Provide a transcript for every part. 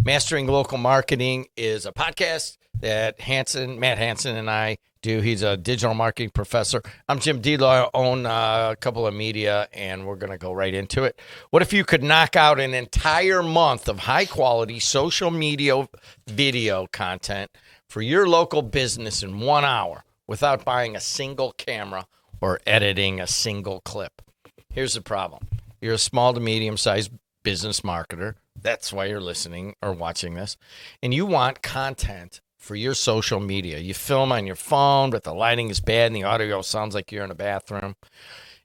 Mastering Local Marketing is a podcast that Matt Hansen and I do. He's a digital marketing professor. I'm Jim Delo. I own a couple of media, and we're going to go right into it. What if you could knock out an entire month of high-quality social media video content for your local business in 1 hour without buying a single camera or editing a single clip? Here's the problem. You're a small to medium-sized business marketer. That's why you're listening or watching this. And you want content for your social media. You film on your phone, but the lighting is bad and the audio sounds like you're in a bathroom.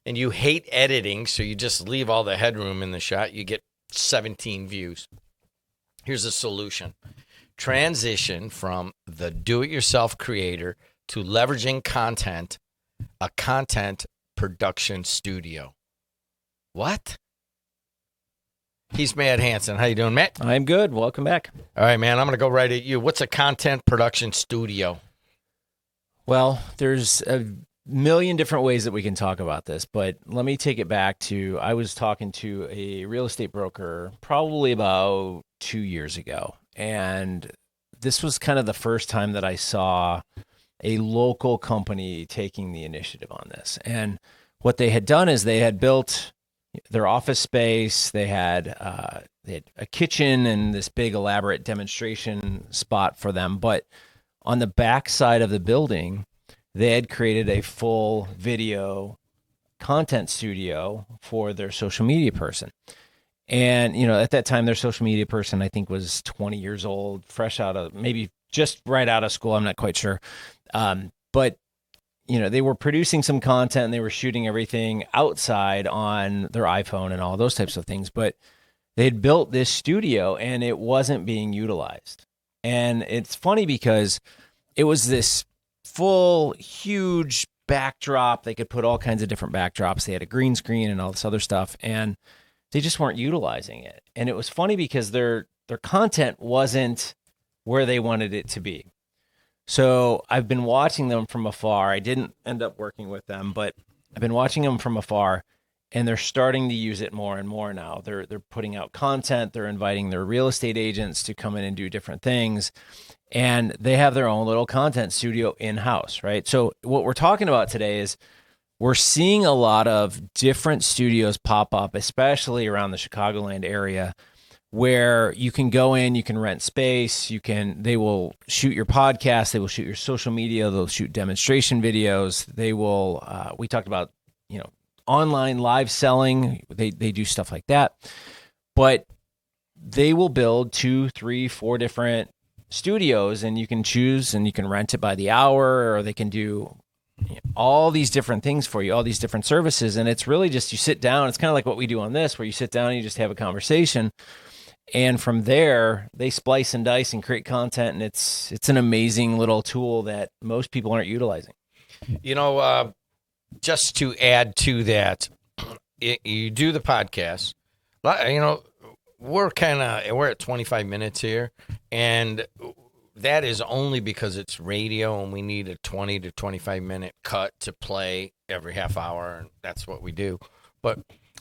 And you hate editing, so you just leave all the headroom in the shot. You get 17 views. Here's a solution. Transition from the do-it-yourself creator to leveraging content, a content production studio. What? He's Matt Hansen. How you doing, Matt? I'm good. Welcome back. All right, man. I'm going to go right at you. What's a content production studio? Well, there's a million different ways that we can talk about this, but let me take it back to, I was talking to a real estate broker probably about 2 years ago, and this was kind of the first time that I saw a local company taking the initiative on this. And what they had done is they had built their office space. They had a kitchen and this big elaborate demonstration spot for them. But on the back side of the building, they had created a full video content studio for their social media person. And, you know, at that time, their social media person, I think, was 20 years old, fresh out of, maybe just right out of school. I'm not quite sure. But you know, they were producing some content and they were shooting everything outside on their iPhone and all those types of things. But they had built this studio and it wasn't being utilized. And it's funny because it was this full, huge backdrop. They could put all kinds of different backdrops. They had a green screen and all this other stuff, and they just weren't utilizing it. And it was funny because their content wasn't where they wanted it to be. So I've been watching them from afar. I didn't end up working with them, but I've been watching them from afar, and they're starting to use it more and more now. They're putting out content. They're inviting their real estate agents to come in and do different things, and they have their own little content studio in-house, right? So what we're talking about today is we're seeing a lot of different studios pop up, especially around the Chicagoland area, where you can go in, you can rent space, they will shoot your podcast, they will shoot your social media, they'll shoot demonstration videos, they will, we talked about, you know, online live selling, they do stuff like that, but they will build 2, 3, 4 different studios, and you can choose and you can rent it by the hour, or they can do all these different things for you, all these different services. And it's really just, you sit down, it's kind of like what we do on this, where you sit down and you just have a conversation. And from there, they splice and dice and create content, and it's an amazing little tool that most people aren't utilizing. You know, just to add to that, you do the podcast. You know, we're at 25 minutes here, and that is only because it's radio, and we need a 20 to 25 minute cut to play every half hour, and that's what we do. But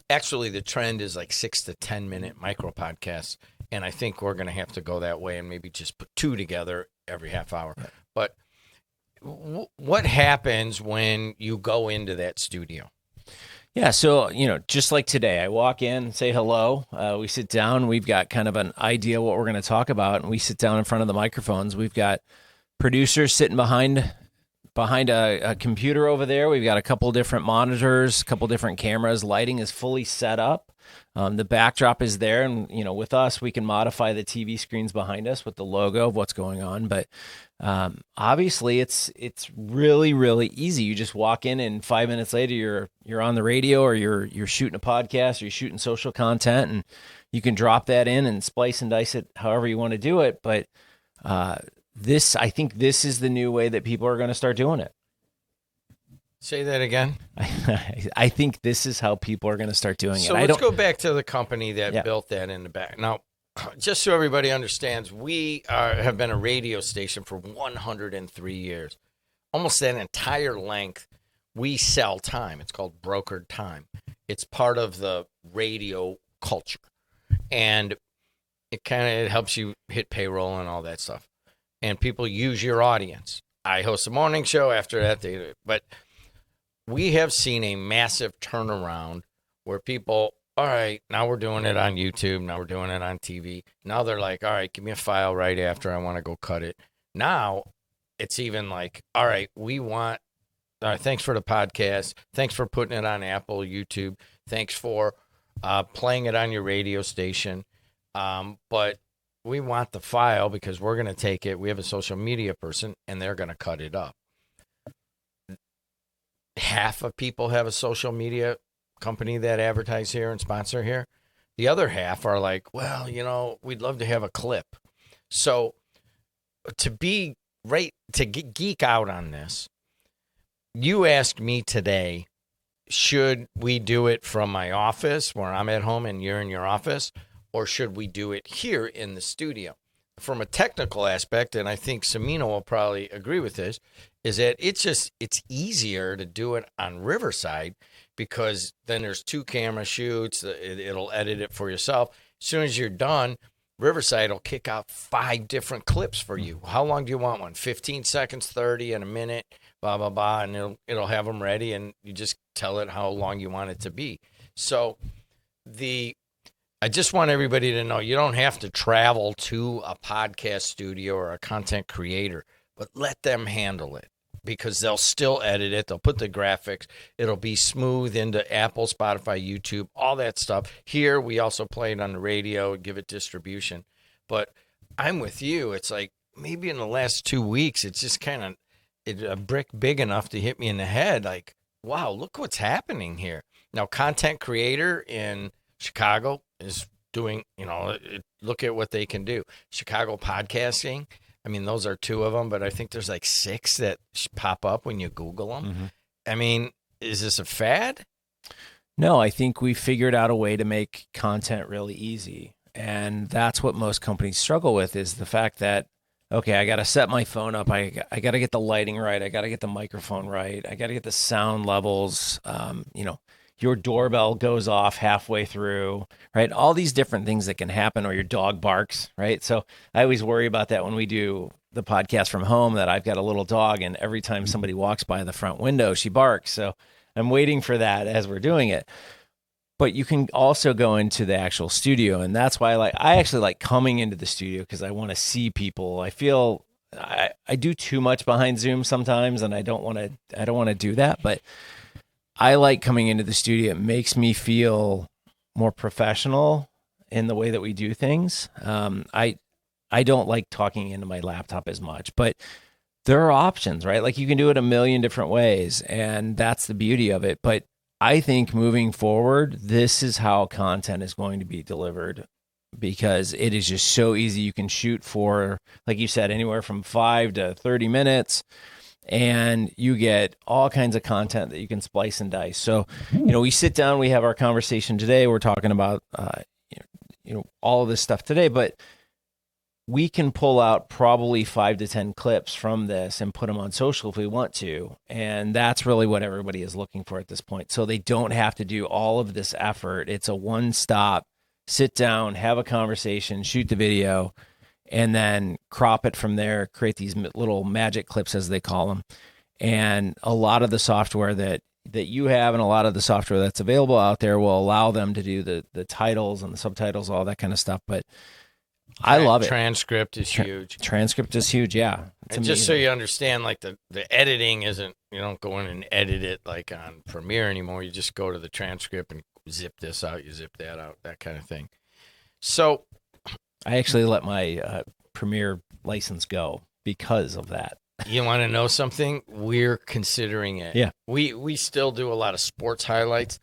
actually, the trend is like 6 to 10 minute micro podcasts, and I think we're going to have to go that way and maybe just put 2 together every half hour. Right. But what happens when you go into that studio? Yeah, so, you know, just like today, I walk in, say hello, we sit down, we've got kind of an idea what we're going to talk about, and we sit down in front of the microphones. We've got producers sitting behind a computer over there. We've got a couple different monitors, a couple different cameras. Lighting is fully set up. The backdrop is there, and you know, with us, we can modify the TV screens behind us with the logo of what's going on. But obviously, it's really, really easy. You just walk in, and 5 minutes later, you're on the radio, or you're shooting a podcast, or you're shooting social content, and you can drop that in and splice and dice it however you want to do it. But I think this is the new way that people are going to start doing it. Say that again. I think this is how people are going to start doing it. So let's go back to the company that built that in the back. Now, just so everybody understands, we have been a radio station for 103 years. Almost that entire length, we sell time. It's called brokered time. It's part of the radio culture. And it helps you hit payroll and all that stuff. And people use your audience. I host a morning show after that, but we have seen a massive turnaround where people, all right, now we're doing it on YouTube. Now we're doing it on TV. Now they're like, all right, give me a file right after I want to go cut it. Now it's even like, all right, we want, all right, thanks for the podcast. Thanks for putting it on Apple, YouTube. Thanks for playing it on your radio station. But we want the file because we're going to take it. We have a social media person and they're going to cut it up. Half of people have a social media company that advertise here and sponsor here. The other half are like, well, we'd love to have a clip. So to geek out on this, you asked me today, should we do it from my office where I'm at home and you're in your office, or should we do it here in the studio? From a technical aspect, and I think Semino will probably agree with this, is that it's easier to do it on Riverside because then there's 2 camera shoots. It'll edit it for yourself. As soon as you're done, Riverside will kick out 5 different clips for you. How long do you want one? 15 seconds, 30, and a minute, blah, blah, blah, and it'll have them ready, and you just tell it how long you want it to be. So I just want everybody to know you don't have to travel to a podcast studio or a content creator, but let them handle it because they'll still edit it. They'll put the graphics. It'll be smooth into Apple, Spotify, YouTube, all that stuff. Here, we also play it on the radio, give it distribution. But I'm with you. It's like maybe in the last 2 weeks, it's just kind of a brick big enough to hit me in the head. Like, wow, look what's happening here. Now, content creator in Chicago is doing, look at what they can do. Chicago podcasting. I mean, those are 2 of them, but I think there's like 6 that pop up when you Google them. Mm-hmm. I mean, is this a fad? No, I think we figured out a way to make content really easy. And that's what most companies struggle with is the fact that, okay, I got to set my phone up. I got to get the lighting right. I got to get the microphone right. I got to get the sound levels. Your doorbell goes off halfway through, right? All these different things that can happen, or your dog barks, right? So I always worry about that when we do the podcast from home, that I've got a little dog and every time somebody walks by the front window, she barks. So I'm waiting for that as we're doing it. But you can also go into the actual studio, and that's why I actually like coming into the studio because I want to see people. I feel I do too much behind Zoom sometimes, and I don't want to do that. But I like coming into the studio. It makes me feel more professional in the way that we do things. I don't like talking into my laptop as much, but there are options, right? Like you can do it a million different ways, and that's the beauty of it. But I think moving forward, this is how content is going to be delivered because it is just so easy. You can shoot for, like you said, anywhere from 5 to 30 minutes, and you get all kinds of content that you can splice and dice. So, we sit down, we have our conversation today. We're talking about, all of this stuff today, but we can pull out probably 5 to 10 clips from this and put them on social if we want to. And that's really what everybody is looking for at this point. So they don't have to do all of this effort. It's a one-stop, sit down, have a conversation, shoot the video, and then crop it from there, create these little magic clips, as they call them. And a lot of the software that you have and a lot of the software that's available out there will allow them to do the titles and the subtitles, all that kind of stuff. But I love it. Transcript is huge. Transcript is huge, yeah. And just so you understand, like the editing isn't, you don't go in and edit it like on Premiere anymore. You just go to the transcript and zip this out, you zip that out, that kind of thing. So I actually let my Premiere license go because of that. You want to know something? We're considering it. Yeah. We still do a lot of sports highlights.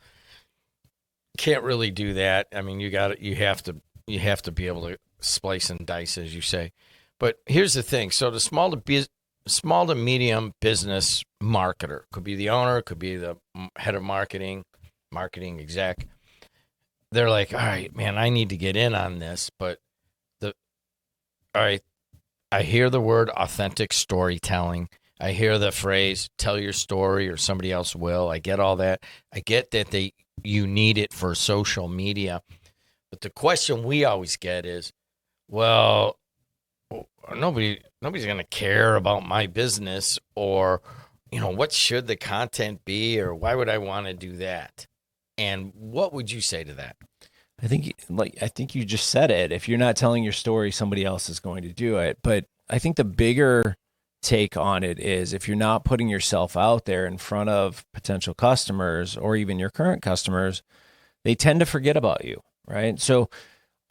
Can't really do that. I mean, you have to be able to splice and dice, as you say. But here's the thing. So the small to medium business marketer, could be the owner, could be the head of marketing exec. They're like, all right, man, I need to get in on this. But all right, I hear the word authentic storytelling. I hear the phrase, tell your story or somebody else will. I get all that. I get that you need it for social media. But the question we always get is, well, nobody's going to care about my business, or, what should the content be, or why would I want to do that? And what would you say to that? I think you just said it. If you're not telling your story, somebody else is going to do it. But I think the bigger take on it is if you're not putting yourself out there in front of potential customers or even your current customers, they tend to forget about you, right? So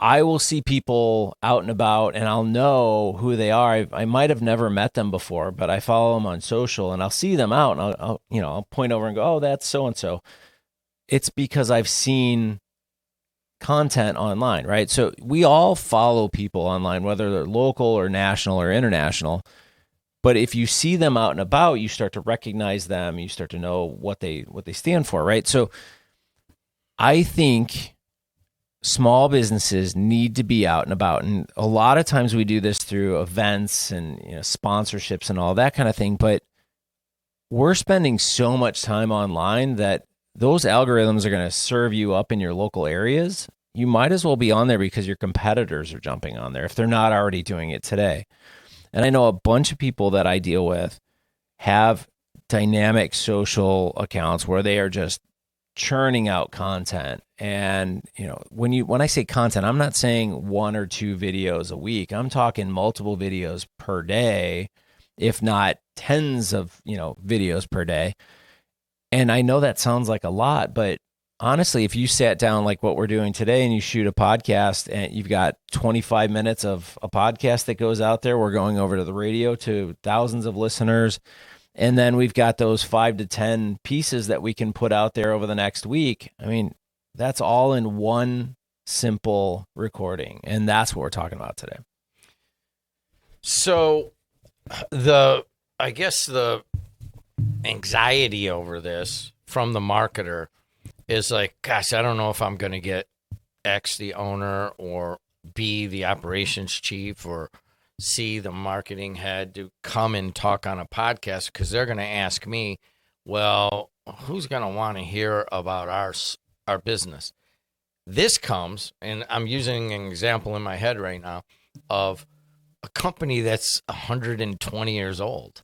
I will see people out and about and I'll know who they are. I might have never met them before, but I follow them on social and I'll see them out and I'll point over and go, oh, that's so-and-so. It's because I've seen content online, right? So we all follow people online, whether they're local or national or international. But if you see them out and about, you start to recognize them. You start to know what they stand for, right? So I think small businesses need to be out and about, and a lot of times we do this through events and sponsorships and all that kind of thing. But we're spending so much time online that those algorithms are going to serve you up in your local areas. You might as well be on there because your competitors are jumping on there if they're not already doing it today. And I know a bunch of people that I deal with have dynamic social accounts where they are just churning out content. And when I say content, I'm not saying 1 or 2 videos a week. I'm talking multiple videos per day, if not tens of videos per day. And I know that sounds like a lot, but honestly, if you sat down like what we're doing today and you shoot a podcast and you've got 25 minutes of a podcast that goes out there, we're going over to the radio to thousands of listeners. And then we've got those 5 to 10 pieces that we can put out there over the next week. I mean, that's all in one simple recording. And that's what we're talking about today. So I guess the anxiety over this from the marketer is like, gosh, I don't know if I'm going to get X, the owner, or B, the operations chief, or C, the marketing head to come and talk on a podcast, because they're going to ask me, well, who's going to want to hear about our business? This comes, and I'm using an example in my head right now of a company that's 120 years old,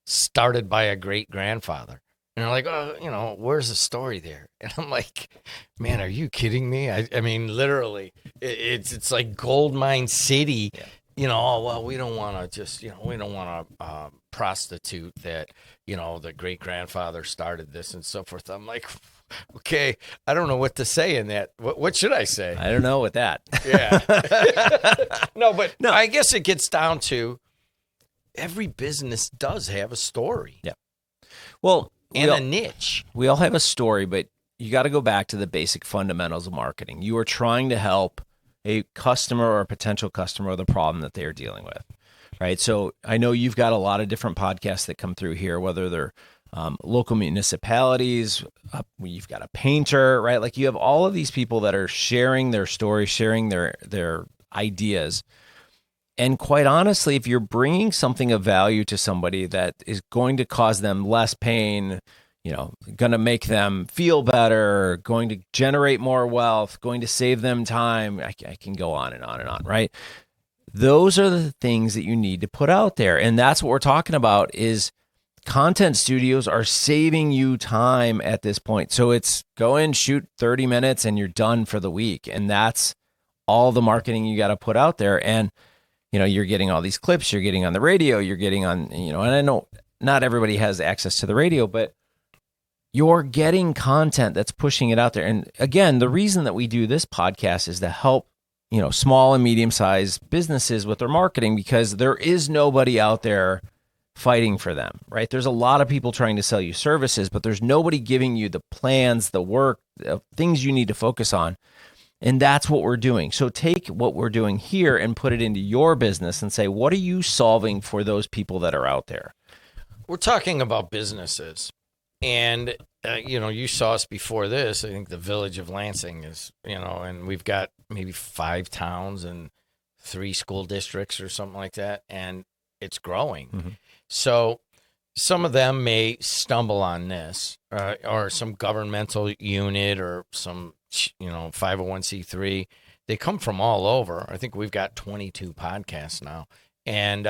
started by a great-grandfather. And they're like, oh, where's the story there? And I'm like, man, are you kidding me? I mean, literally, it's like gold mine city. Yeah. Oh, well, we don't want to just, we don't want to prostitute that, the great-grandfather started this and so forth. I'm like, okay, I don't know what to say in that. What should I say? I don't know with that. Yeah. No, I guess it gets down to every business does have a story. Yeah. Well, and a niche. We all have a story, but you got to go back to the basic fundamentals of marketing. You are trying to help a customer or a potential customer with a problem that they are dealing with, right? So I know you've got a lot of different podcasts that come through here, whether they're local municipalities, you've got a painter, right? Like you have all of these people that are sharing their story, sharing their ideas. And quite honestly, if you're bringing something of value to somebody that is going to cause them less pain, going to make them feel better, going to generate more wealth, going to save them time, I can go on and on and on, right? Those are the things that you need to put out there. And that's what we're talking about is content studios are saving you time at this point. So it's go in, shoot 30 minutes, and you're done for the week. And that's all the marketing you got to put out there. And you're getting all these clips, you're getting on the radio, you're getting on, and I know not everybody has access to the radio, but you're getting content that's pushing it out there. And again, the reason that we do this podcast is to help, small and medium-sized businesses with their marketing, because there is nobody out there fighting for them, right? There's a lot of people trying to sell you services, but there's nobody giving you the plans, the work, the things you need to focus on. And that's what we're doing. So take what we're doing here and put it into your business and say, what are you solving for those people that are out there? We're talking about businesses. And, you saw us before this. I think the village of Lansing is, and we've got maybe 5 towns and 3 school districts or something like that. And it's growing. Mm-hmm. So some of them may stumble on this or some governmental unit or some 501c3 they come from all over. I think we've got 22 podcasts now. And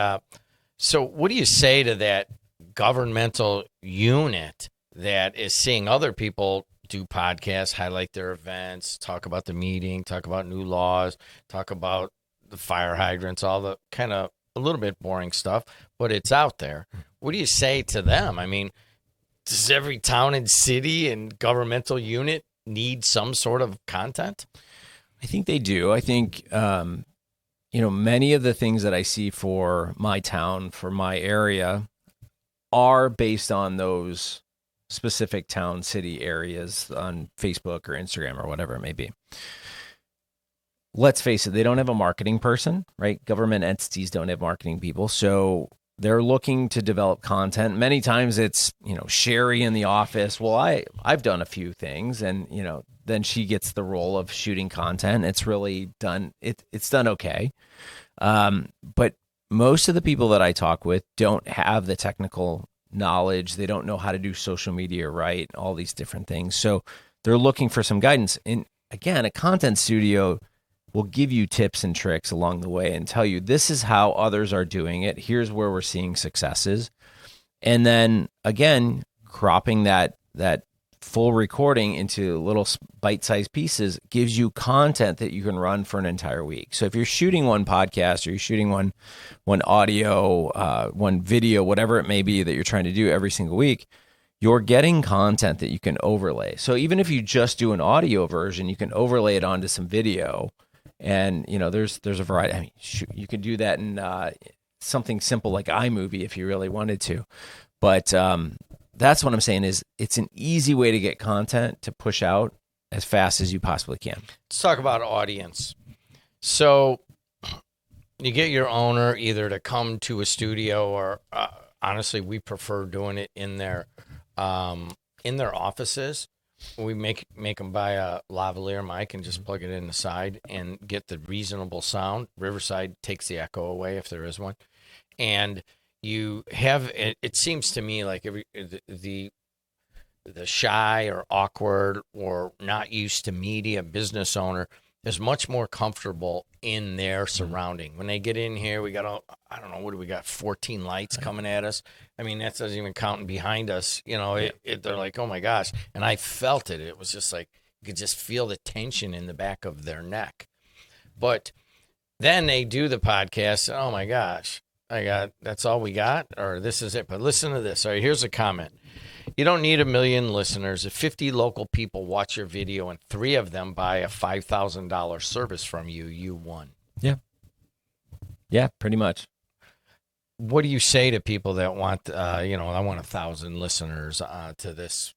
so what do you say to that governmental unit that is seeing other people do podcasts, highlight their events, talk about the meeting, talk about new laws, talk about the fire hydrants, all the kind of a little bit boring stuff, but it's out there. What do you say to them? I mean, does every town and city and governmental unit need some sort of content? I think they do. I think, many of the things that I see for my town, for my area, are based on those specific town, city areas on Facebook or Instagram or whatever it may be. Let's face it, they don't have a marketing person, right? Government entities don't have marketing people. So they're looking to develop content. Many times it's, Sherry in the office. Well, I've done a few things, and, then she gets the role of shooting content. It's really done. It's done okay. But most of the people that I talk with don't have the technical knowledge. They don't know how to do social media right, all these different things. So they're looking for some guidance. And again, a content studio will give you tips and tricks along the way and tell you this is how others are doing it. Here's where we're seeing successes. And then again, cropping that full recording into little bite-sized pieces gives you content that you can run for an entire week. So if you're shooting one podcast or you're shooting one audio, one video, whatever it may be that you're trying to do every single week, you're getting content that you can overlay. So even if you just do an audio version, you can overlay it onto some video. And, there's a variety. I mean, you could do that in something simple like iMovie if you really wanted to. But that's what I'm saying is it's an easy way to get content to push out as fast as you possibly can. Let's talk about audience. So you get your owner either to come to a studio or honestly, we prefer doing it in their offices. We make them buy a lavalier mic and just plug it in the side and get the reasonable sound. Riverside takes the echo away if there is one. And you have, it seems to me like the shy or awkward or not used to media business owner is much more comfortable in their surrounding. When they get in here, we got I don't know, what do we got, 14 lights coming at us? I mean, that doesn't even count behind us. They're like, oh my gosh. And I felt it. It was just like, you could just feel the tension in the back of their neck. But then they do the podcast. Oh my gosh, that's all we got, or this is it. But listen to this. All right, here's a comment. You don't need 1 million listeners. If 50 local people watch your video and 3 of them buy a $5,000 service from you, you won. Yeah. Yeah, pretty much. What do you say to people that want, I want 1,000 listeners to this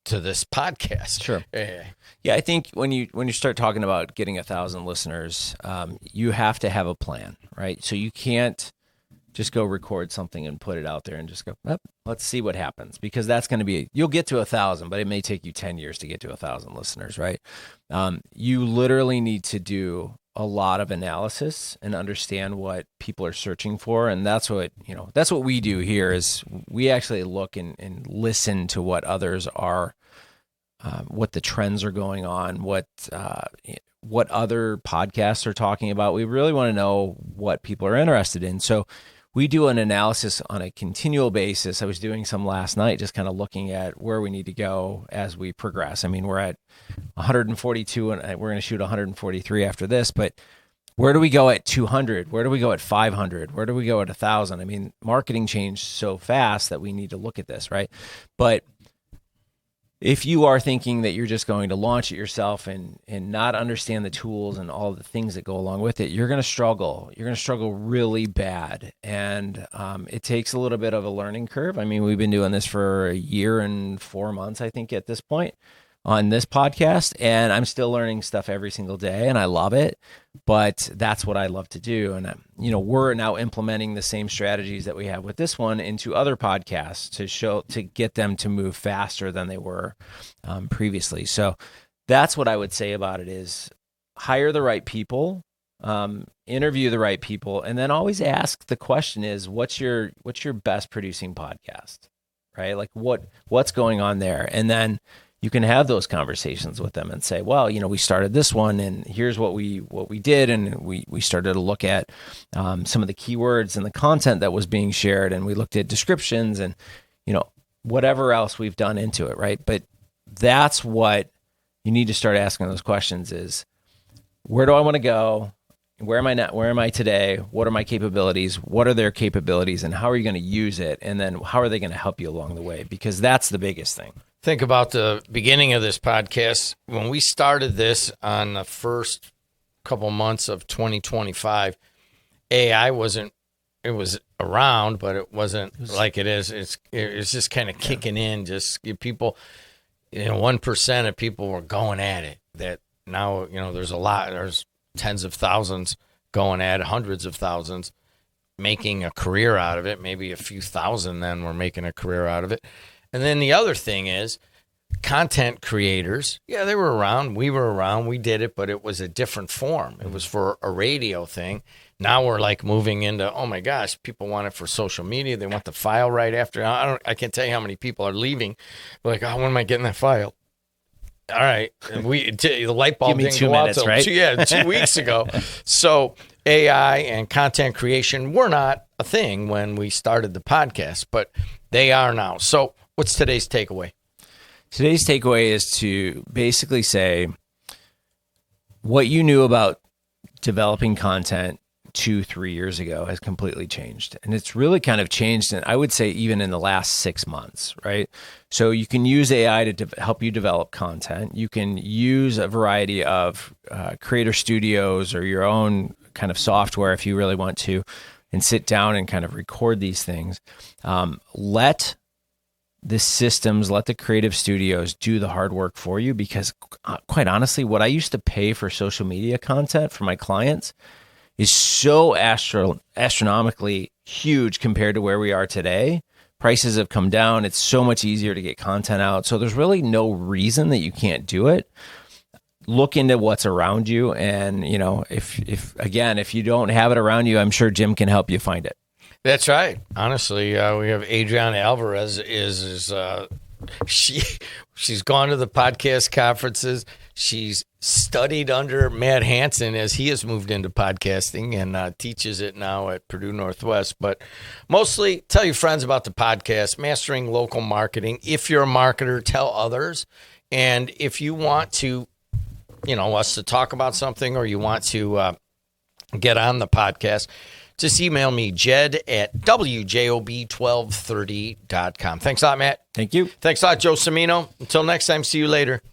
podcast? Sure. Yeah, I think when you start talking about getting 1,000 listeners, you have to have a plan, right? So you can't just go record something and put it out there and just go, let's see what happens, because that's going to be, you'll get to 1,000, but it may take you 10 years to get to 1,000 listeners, right? You literally need to do a lot of analysis and understand what people are searching for. And that's what we do here is we actually look and listen to what others are, what the trends are going on, what other podcasts are talking about. We really want to know what people are interested in. So we do an analysis on a continual basis. I was doing some last night, just kind of looking at where we need to go as we progress. I mean, we're at 142 and we're going to shoot 143 after this, but where do we go at 200? Where do we go at 500? Where do we go at 1,000? I mean, marketing changed so fast that we need to look at this, right? But if you are thinking that you're just going to launch it yourself and not understand the tools and all the things that go along with it, you're going to struggle. You're going to struggle really bad. And it takes a little bit of a learning curve. I mean, we've been doing this for 1 year and 4 months, I think, at this point on this podcast. And I'm still learning stuff every single day, and I love it. But that's what I love to do. And, we're now implementing the same strategies that we have with this one into other podcasts to get them to move faster than they were previously. So that's what I would say about it is hire the right people, interview the right people, and then always ask the question is, what's your best producing podcast, right? Like what's going on there? And then you can have those conversations with them and say, well, we started this one and here's what we did. And we started to look at some of the keywords and the content that was being shared. And we looked at descriptions and, whatever else we've done into it. Right. But that's what you need to start asking those questions is, where do I want to go? Where am I not? Where am I today? What are my capabilities? What are their capabilities? And how are you going to use it? And then how are they going to help you along the way? Because that's the biggest thing. Think about the beginning of this podcast. When we started this on the first couple months of 2025, AI it was around, but it wasn't like it is. It's just kind of kicking in. Just people, 1% of people were going at it. That now, there's tens of thousands going at it, hundreds of thousands making a career out of it. Maybe a few thousand then were making a career out of it. And then the other thing is content creators. Yeah, they were around. We were around. We did it, but it was a different form. It was for a radio thing. Now we're like moving into, oh my gosh, people want it for social media. They want the file right after. I can't tell you how many people are leaving. They're like, oh, when am I getting that file? All right. And the light bulb didn't go out till right? 2 weeks ago. So AI and content creation were not a thing when we started the podcast, but they are now. So what's today's takeaway? Today's takeaway is to basically say what you knew about developing content 2-3 years ago has completely changed. And it's really kind of changed, and I would say even in the last 6 months, right? So you can use AI to help you develop content. You can use a variety of creator studios or your own kind of software if you really want to, and sit down and kind of record these things. Let the systems, let the creative studios do the hard work for you, because quite honestly, what I used to pay for social media content for my clients is so astronomically huge compared to where we are today. Prices have come down. It's so much easier to get content out. So there's really no reason that you can't do it. Look into what's around you. And, if you don't have it around you, I'm sure Jim can help you find it. That's right. Honestly, we have Adriana Alvarez she's gone to the podcast conferences. She's studied under Matt Hansen as he has moved into podcasting and teaches it now at Purdue Northwest. But mostly tell your friends about the podcast, Mastering Local Marketing. If you're a marketer, tell others. And if you want to, us to talk about something, or you want to get on the podcast, just email me, jed@wjob1230.com. Thanks a lot, Matt. Thank you. Thanks a lot, Joe Cimino. Until next time, see you later.